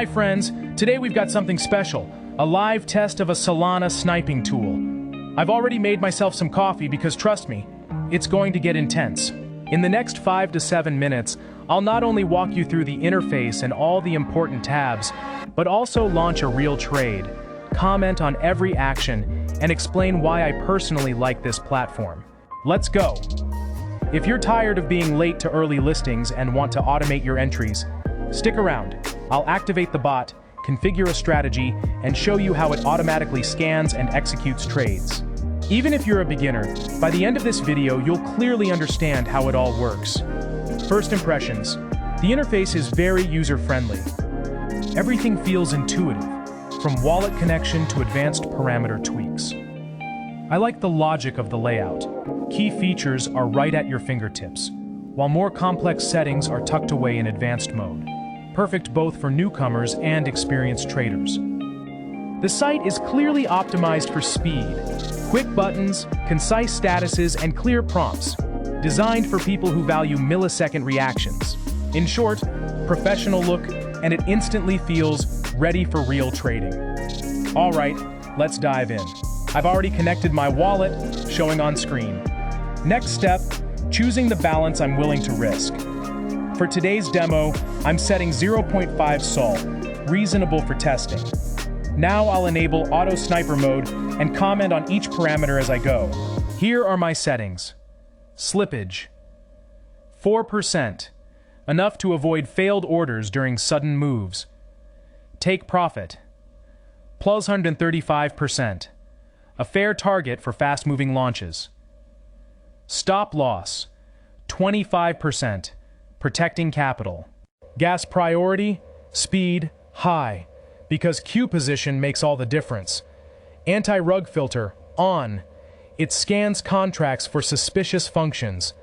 Hi friends, today we've got something special, a live test of a Solana sniping tool. I've already made myself some coffee because trust me, it's going to get intense. In the next 5 to 7 minutes, I'll not only walk you through the interface and all the important tabs, but also launch a real trade, comment on every action, and explain why I personally like this platform. Let's go! If you're tired of being late to early listings and want to automate your entries, stick around. I'll activate the bot, configure a strategy, and show you how it automatically scans and executes trades. Even if you're a beginner, by the end of this video you'll clearly understand how it all works. First impressions. The interface is very user-friendly. Everything feels intuitive, from wallet connection to advanced parameter tweaks. I like the logic of the layout. Key features are right at your fingertips, while more complex settings are tucked away in advanced mode. Perfect both for newcomers and experienced traders. The site is clearly optimized for speed. Quick buttons, concise statuses, and clear prompts. Designed for people who value millisecond reactions. In short, professional look, and it instantly feels ready for real trading. All right, let's dive in. I've already connected my wallet, showing on screen. Next step, choosing the balance I'm willing to risk. For today's demo, I'm setting 0.5 SOL, reasonable for testing. Now I'll enable Auto Sniper mode and comment on each parameter as I go. Here are my settings. Slippage, 4%, enough to avoid failed orders during sudden moves. Take profit, plus 135%, a fair target for fast-moving launches. Stop loss, 25%, protecting capital. Gas priority, speed, high, because queue position makes all the difference. Anti-rug filter, on. It scans contracts for suspicious functions.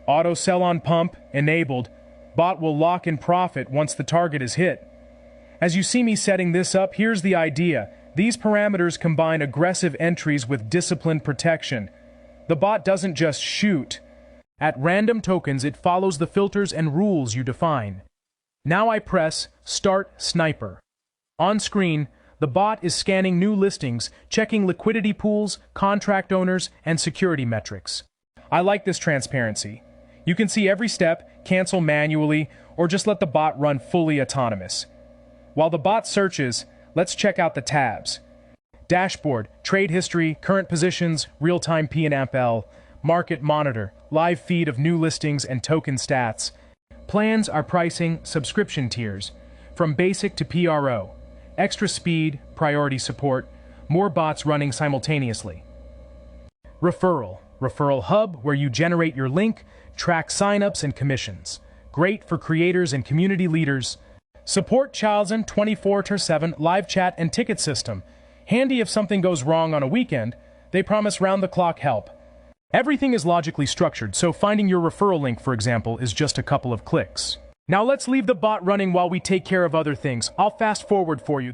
Auto sell on pump, enabled. Bot will lock in profit once the target is hit. As you see me setting this up, here's the idea. These parameters combine aggressive entries with disciplined protection. The bot doesn't just shoot. At random tokens, it follows the filters and rules you define. Now I press Start Sniper. On screen, the bot is scanning new listings, checking liquidity pools, contract owners, and security metrics. I like this transparency. You can see every step, cancel manually, or just let the bot run fully autonomous. While the bot searches, let's check out the tabs. Dashboard, trade history, current positions, real-time P&L, market monitor, live feed of new listings and token stats. Plans are pricing subscription tiers, from basic to PRO. Extra speed, priority support, more bots running simultaneously. Referral hub, where you generate your link, track signups and commissions. Great for creators and community leaders. Support Chalzen 24/7 live chat and ticket system. Handy if something goes wrong on a weekend, they promise round-the-clock help. Everything is logically structured, so finding your referral link, for example, is just a couple of clicks. Now let's leave the bot running while we take care of other things. I'll fast forward for you.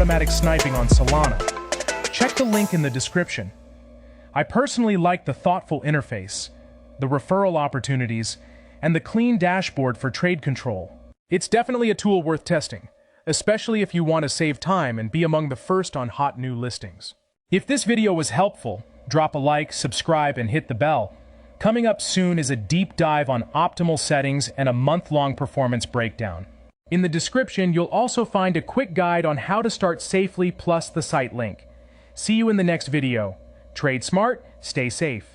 automatic sniping on Solana. Check the link in the description. I personally like the thoughtful interface, the referral opportunities, and the clean dashboard for trade control. It's definitely a tool worth testing, especially if you want to save time and be among the first on hot new listings. If this video was helpful, drop a like, subscribe, and hit the bell. Coming up soon is a deep dive on optimal settings and a month-long performance breakdown. In the description, you'll also find a quick guide on how to start safely plus the site link. See you in the next video. Trade smart, stay safe.